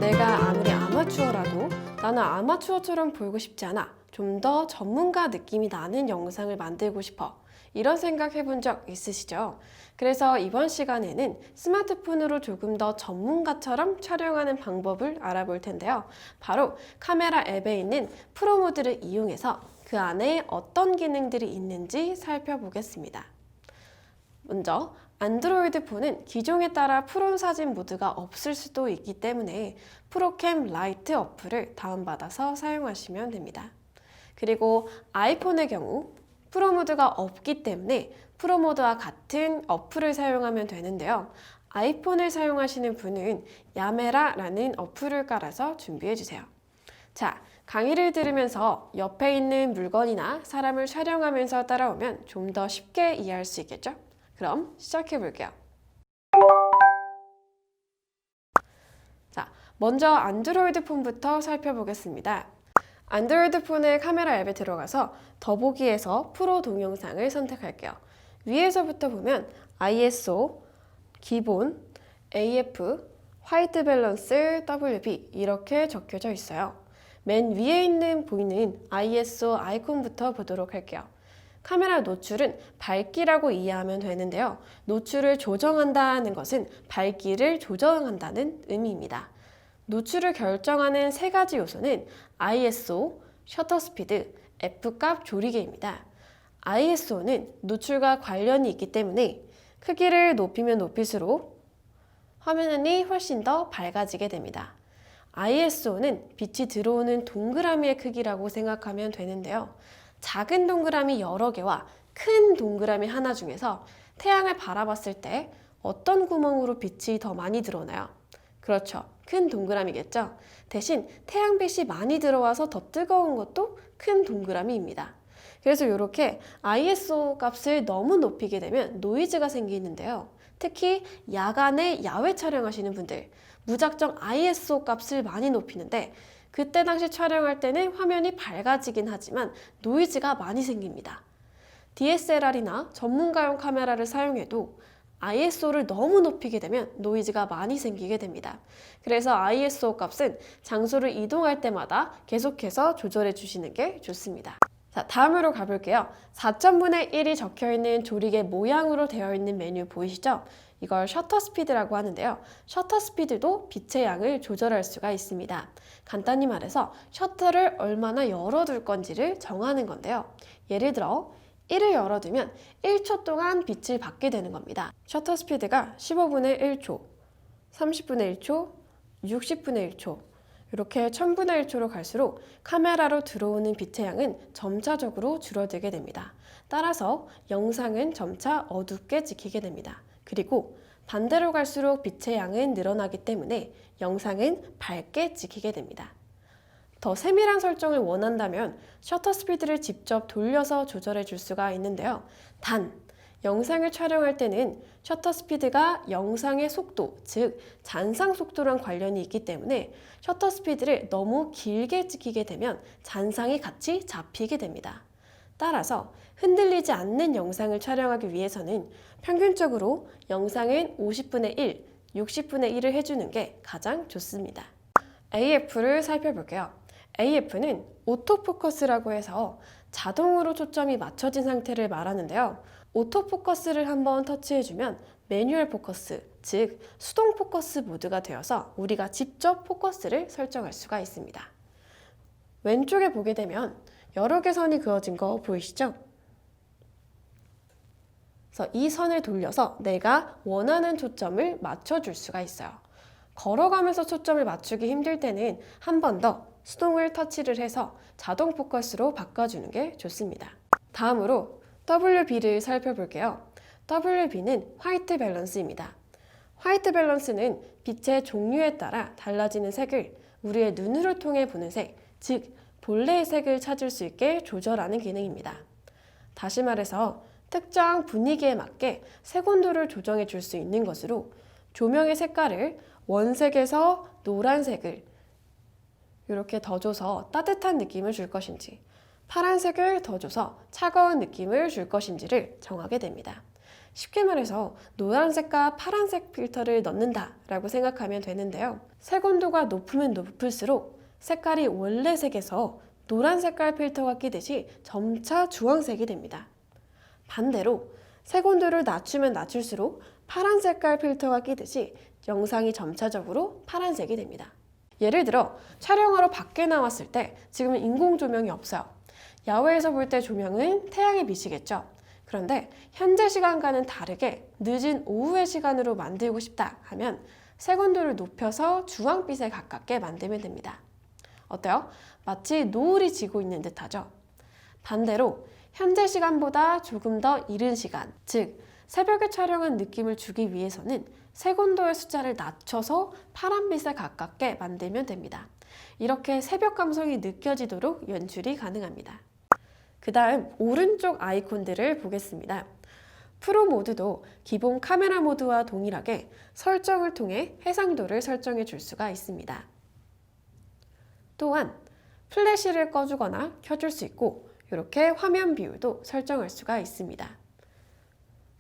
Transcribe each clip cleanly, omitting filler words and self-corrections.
내가 아무리 아마추어라도 나는 아마추어처럼 보이고 싶지 않아. 좀 더 전문가 느낌이 나는 영상을 만들고 싶어. 이런 생각 해본 적 있으시죠? 그래서 이번 시간에는 스마트폰으로 조금 더 전문가처럼 촬영하는 방법을 알아볼 텐데요. 바로 카메라 앱에 있는 프로 모드를 이용해서 그 안에 어떤 기능들이 있는지 살펴보겠습니다. 먼저 안드로이드 폰은 기종에 따라 프론 사진 모드가 없을 수도 있기 때문에 프로캠 라이트 어플을 다운받아서 사용하시면 됩니다. 그리고 아이폰의 경우 프로 모드가 없기 때문에 프로 모드와 같은 어플을 사용하면 되는데요. 아이폰을 사용하시는 분은 야메라라는 어플을 깔아서 준비해주세요. 자, 강의를 들으면서 옆에 있는 물건이나 사람을 촬영하면서 따라오면 좀 더 쉽게 이해할 수 있겠죠? 그럼 시작해 볼게요. 자, 먼저 안드로이드 폰부터 살펴보겠습니다. 안드로이드 폰의 카메라 앱에 들어가서 더보기에서 프로 동영상을 선택할게요. 위에서부터 보면 ISO, 기본, AF, 화이트 밸런스, WB 이렇게 적혀져 있어요. 맨 위에 있는 보이는 ISO 아이콘부터 보도록 할게요. 카메라 노출은 밝기라고 이해하면 되는데요. 노출을 조정한다는 것은 밝기를 조정한다는 의미입니다. 노출을 결정하는 세 가지 요소는 ISO, 셔터 스피드, F값 조리개입니다. ISO는 노출과 관련이 있기 때문에 크기를 높이면 높일수록 화면이 훨씬 더 밝아지게 됩니다. ISO는 빛이 들어오는 동그라미의 크기라고 생각하면 되는데요. 작은 동그라미 여러 개와 큰 동그라미 하나 중에서 태양을 바라봤을 때 어떤 구멍으로 빛이 더 많이 들어오나요? 그렇죠. 큰 동그라미겠죠. 대신 태양빛이 많이 들어와서 더 뜨거운 것도 큰 동그라미입니다. 그래서 이렇게 ISO 값을 너무 높이게 되면 노이즈가 생기는데요. 특히 야간에 야외 촬영하시는 분들 무작정 ISO 값을 많이 높이는데 그때 당시 촬영할 때는 화면이 밝아지긴 하지만 노이즈가 많이 생깁니다. DSLR이나 전문가용 카메라를 사용해도 ISO를 너무 높이게 되면 노이즈가 많이 생기게 됩니다. 그래서 ISO 값은 장소를 이동할 때마다 계속해서 조절해 주시는 게 좋습니다. 자, 다음으로 가볼게요. 4,000분의 1이 적혀있는 조리개 모양으로 되어 있는 메뉴 보이시죠? 이걸 셔터 스피드라고 하는데요. 셔터 스피드도 빛의 양을 조절할 수가 있습니다. 간단히 말해서 셔터를 얼마나 열어둘 건지를 정하는 건데요. 예를 들어 1을 열어두면 1초 동안 빛을 받게 되는 겁니다. 셔터 스피드가 15분의 1초, 30분의 1초, 60분의 1초 이렇게 1000분의 1초로 갈수록 카메라로 들어오는 빛의 양은 점차적으로 줄어들게 됩니다. 따라서 영상은 점차 어둡게 찍히게 됩니다. 그리고 반대로 갈수록 빛의 양은 늘어나기 때문에 영상은 밝게 찍히게 됩니다. 더 세밀한 설정을 원한다면 셔터 스피드를 직접 돌려서 조절해 줄 수가 있는데요. 단, 영상을 촬영할 때는 셔터 스피드가 영상의 속도, 즉 잔상 속도랑 관련이 있기 때문에 셔터 스피드를 너무 길게 찍히게 되면 잔상이 같이 잡히게 됩니다. 따라서 흔들리지 않는 영상을 촬영하기 위해서는 평균적으로 영상은 50분의 1, 60분의 1을 해주는 게 가장 좋습니다. AF를 살펴볼게요. AF는 오토포커스라고 해서 자동으로 초점이 맞춰진 상태를 말하는데요. 오토포커스를 한번 터치해주면 매뉴얼 포커스, 즉 수동 포커스 모드가 되어서 우리가 직접 포커스를 설정할 수가 있습니다. 왼쪽에 보게 되면 여러 개 선이 그어진 거 보이시죠? 그래서 이 선을 돌려서 내가 원하는 초점을 맞춰줄 수가 있어요. 걸어가면서 초점을 맞추기 힘들 때는 한 번 더 수동을 터치를 해서 자동 포커스로 바꿔주는 게 좋습니다. 다음으로 WB를 살펴볼게요. WB는 화이트 밸런스입니다. 화이트 밸런스는 빛의 종류에 따라 달라지는 색을 우리의 눈으로 통해 보는 색, 즉 본래의 색을 찾을 수 있게 조절하는 기능입니다. 다시 말해서 특정 분위기에 맞게 색 온도를 조정해 줄 수 있는 것으로 조명의 색깔을 원색에서 노란색을 이렇게 더 줘서 따뜻한 느낌을 줄 것인지 파란색을 더 줘서 차가운 느낌을 줄 것인지를 정하게 됩니다. 쉽게 말해서 노란색과 파란색 필터를 넣는다 라고 생각하면 되는데요. 색온도가 높으면 높을수록 색깔이 원래 색에서 노란 색깔 필터가 끼듯이 점차 주황색이 됩니다. 반대로 색온도를 낮추면 낮출수록 파란 색깔 필터가 끼듯이 영상이 점차적으로 파란색이 됩니다. 예를 들어 촬영하러 밖에 나왔을 때 지금은 인공 조명이 없어요. 야외에서 볼 때 조명은 태양의 빛이겠죠. 그런데 현재 시간과는 다르게 늦은 오후의 시간으로 만들고 싶다 하면 색온도를 높여서 주황빛에 가깝게 만들면 됩니다. 어때요? 마치 노을이 지고 있는 듯하죠? 반대로 현재 시간보다 조금 더 이른 시간, 즉 새벽에 촬영한 느낌을 주기 위해서는 색온도의 숫자를 낮춰서 파란빛에 가깝게 만들면 됩니다. 이렇게 새벽 감성이 느껴지도록 연출이 가능합니다. 그 다음 오른쪽 아이콘들을 보겠습니다. 프로 모드도 기본 카메라 모드와 동일하게 설정을 통해 해상도를 설정해 줄 수가 있습니다. 또한 플래시를 꺼주거나 켜줄 수 있고 이렇게 화면 비율도 설정할 수가 있습니다.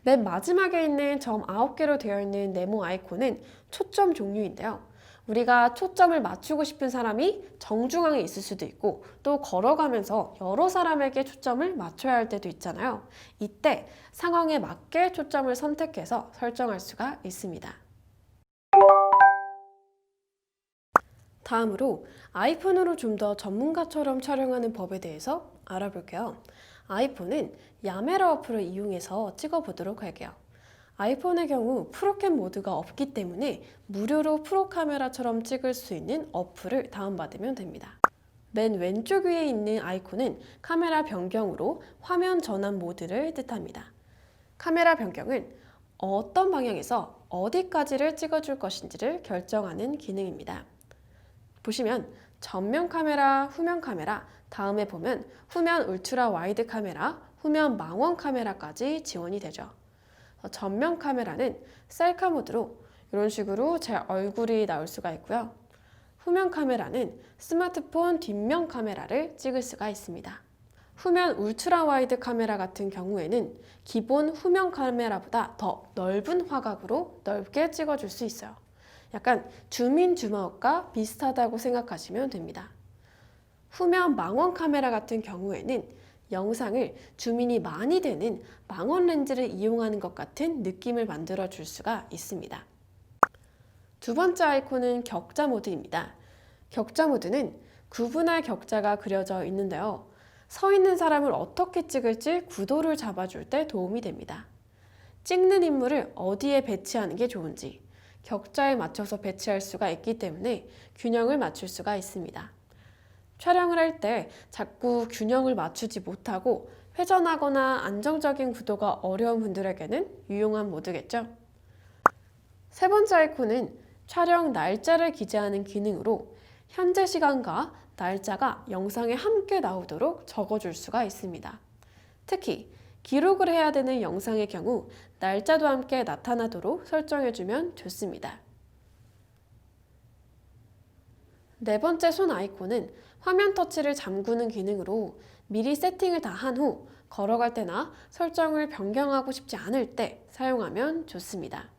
맨 마지막에 있는 점 9개로 되어 있는 네모 아이콘은 초점 종류인데요. 우리가 초점을 맞추고 싶은 사람이 정중앙에 있을 수도 있고 또 걸어가면서 여러 사람에게 초점을 맞춰야 할 때도 있잖아요. 이때 상황에 맞게 초점을 선택해서 설정할 수가 있습니다. 다음으로 아이폰으로 좀 더 전문가처럼 촬영하는 법에 대해서 알아볼게요. 아이폰은 야메라 어플을 이용해서 찍어보도록 할게요. 아이폰의 경우 프로캠 모드가 없기 때문에 무료로 프로 카메라처럼 찍을 수 있는 어플을 다운받으면 됩니다. 맨 왼쪽 위에 있는 아이콘은 카메라 변경으로 화면 전환 모드를 뜻합니다. 카메라 변경은 어떤 방향에서 어디까지를 찍어줄 것인지를 결정하는 기능입니다. 보시면 전면 카메라, 후면 카메라, 다음에 보면 후면 울트라 와이드 카메라, 후면 망원 카메라까지 지원이 되죠. 전면 카메라는 셀카 모드로 이런 식으로 제 얼굴이 나올 수가 있고요. 후면 카메라는 스마트폰 뒷면 카메라를 찍을 수가 있습니다. 후면 울트라 와이드 카메라 같은 경우에는 기본 후면 카메라보다 더 넓은 화각으로 넓게 찍어줄 수 있어요. 약간 줌인 줌아웃과 비슷하다고 생각하시면 됩니다. 후면 망원 카메라 같은 경우에는 영상을 줌인이 많이 되는 망원 렌즈를 이용하는 것 같은 느낌을 만들어 줄 수가 있습니다. 두 번째 아이콘은 격자 모드입니다. 격자 모드는 구분할 격자가 그려져 있는데요. 서 있는 사람을 어떻게 찍을지 구도를 잡아줄 때 도움이 됩니다. 찍는 인물을 어디에 배치하는 게 좋은지 격자에 맞춰서 배치할 수가 있기 때문에 균형을 맞출 수가 있습니다. 촬영을 할 때 자꾸 균형을 맞추지 못하고 회전하거나 안정적인 구도가 어려운 분들에게는 유용한 모드겠죠. 세 번째 아이콘은 촬영 날짜를 기재하는 기능으로 현재 시간과 날짜가 영상에 함께 나오도록 적어줄 수가 있습니다. 특히 기록을 해야 되는 영상의 경우 날짜도 함께 나타나도록 설정해주면 좋습니다. 네 번째 손 아이콘은 화면 터치를 잠그는 기능으로 미리 세팅을 다 한 후 걸어갈 때나 설정을 변경하고 싶지 않을 때 사용하면 좋습니다.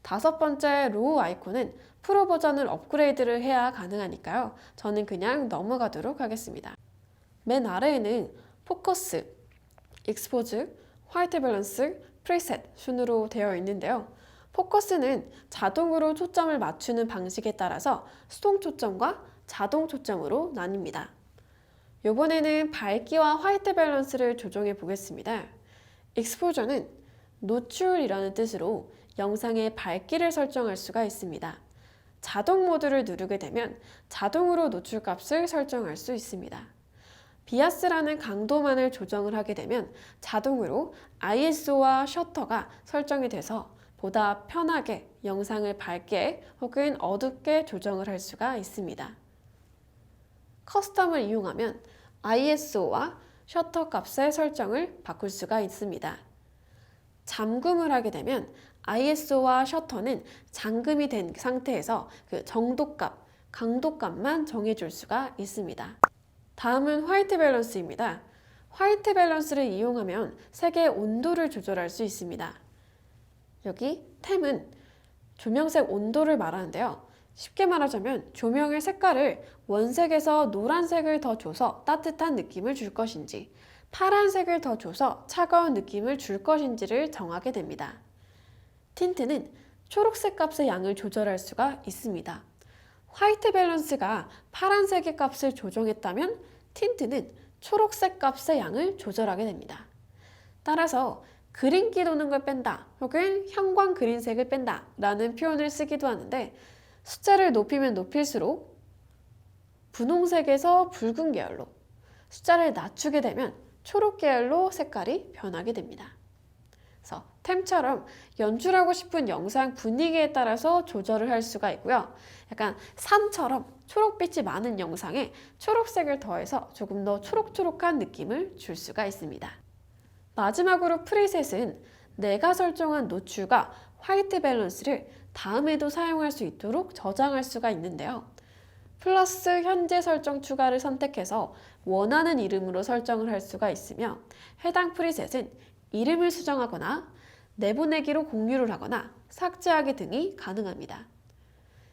다섯 번째 로우 아이콘은 프로 버전을 업그레이드를 해야 가능하니까요. 저는 그냥 넘어가도록 하겠습니다. 맨 아래에는 포커스, 익스포즈, 화이트 밸런스, 프리셋 순으로 되어 있는데요. 포커스는 자동으로 초점을 맞추는 방식에 따라서 수동 초점과 자동 초점으로 나뉩니다. 이번에는 밝기와 화이트 밸런스를 조정해 보겠습니다. 익스포저는 노출이라는 뜻으로 영상의 밝기를 설정할 수가 있습니다. 자동 모드를 누르게 되면 자동으로 노출 값을 설정할 수 있습니다. 비아스라는 강도만을 조정을 하게 되면 자동으로 ISO와 셔터가 설정이 돼서 보다 편하게 영상을 밝게 혹은 어둡게 조정을 할 수가 있습니다. 커스텀을 이용하면 ISO와 셔터 값의 설정을 바꿀 수가 있습니다. 잠금을 하게 되면 ISO와 셔터는 잠금이 된 상태에서 그 정도값, 강도값만 정해줄 수가 있습니다. 다음은 화이트 밸런스입니다. 화이트 밸런스를 이용하면 색의 온도를 조절할 수 있습니다. 여기 템은 조명색 온도를 말하는데요. 쉽게 말하자면 조명의 색깔을 원색에서 노란색을 더 줘서 따뜻한 느낌을 줄 것인지, 파란색을 더 줘서 차가운 느낌을 줄 것인지를 정하게 됩니다. 틴트는 초록색 값의 양을 조절할 수가 있습니다. 화이트 밸런스가 파란색의 값을 조정했다면 틴트는 초록색 값의 양을 조절하게 됩니다. 따라서 그린기 도는 걸 뺀다 혹은 형광 그린색을 뺀다 라는 표현을 쓰기도 하는데, 숫자를 높이면 높일수록 분홍색에서 붉은 계열로, 숫자를 낮추게 되면 초록 계열로 색깔이 변하게 됩니다. 그래서 템처럼 연출하고 싶은 영상 분위기에 따라서 조절을 할 수가 있고요. 약간 산처럼 초록빛이 많은 영상에 초록색을 더해서 조금 더 초록초록한 느낌을 줄 수가 있습니다. 마지막으로 프리셋은 내가 설정한 노출과 화이트 밸런스를 다음에도 사용할 수 있도록 저장할 수가 있는데요. 플러스 현재 설정 추가를 선택해서 원하는 이름으로 설정을 할 수가 있으며, 해당 프리셋은 이름을 수정하거나 내보내기로 공유를 하거나 삭제하기 등이 가능합니다.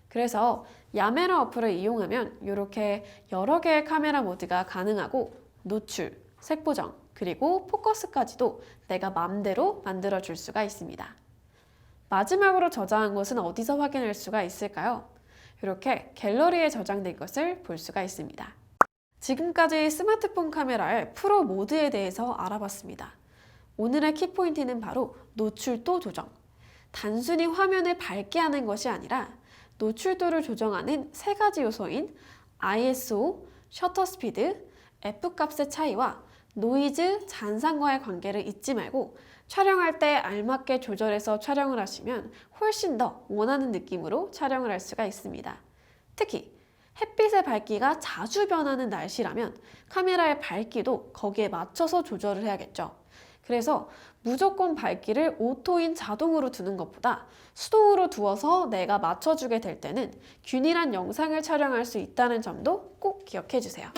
그래서 야메라 어플을 이용하면 이렇게 여러 개의 카메라 모드가 가능하고, 노출, 색 보정, 그리고 포커스까지도 내가 마음대로 만들어 줄 수가 있습니다. 마지막으로 저장한 것은 어디서 확인할 수가 있을까요? 이렇게 갤러리에 저장된 것을 볼 수가 있습니다. 지금까지 스마트폰 카메라의 프로 모드에 대해서 알아봤습니다. 오늘의 키포인트는 바로 노출도 조정. 단순히 화면을 밝게 하는 것이 아니라 노출도를 조정하는 세 가지 요소인 ISO, 셔터 스피드, F값의 차이와 노이즈, 잔상과의 관계를 잊지 말고 촬영할 때 알맞게 조절해서 촬영을 하시면 훨씬 더 원하는 느낌으로 촬영을 할 수가 있습니다. 특히 햇빛의 밝기가 자주 변하는 날씨라면 카메라의 밝기도 거기에 맞춰서 조절을 해야겠죠. 그래서 무조건 밝기를 오토인 자동으로 두는 것보다 수동으로 두어서 내가 맞춰주게 될 때는 균일한 영상을 촬영할 수 있다는 점도 꼭 기억해 주세요.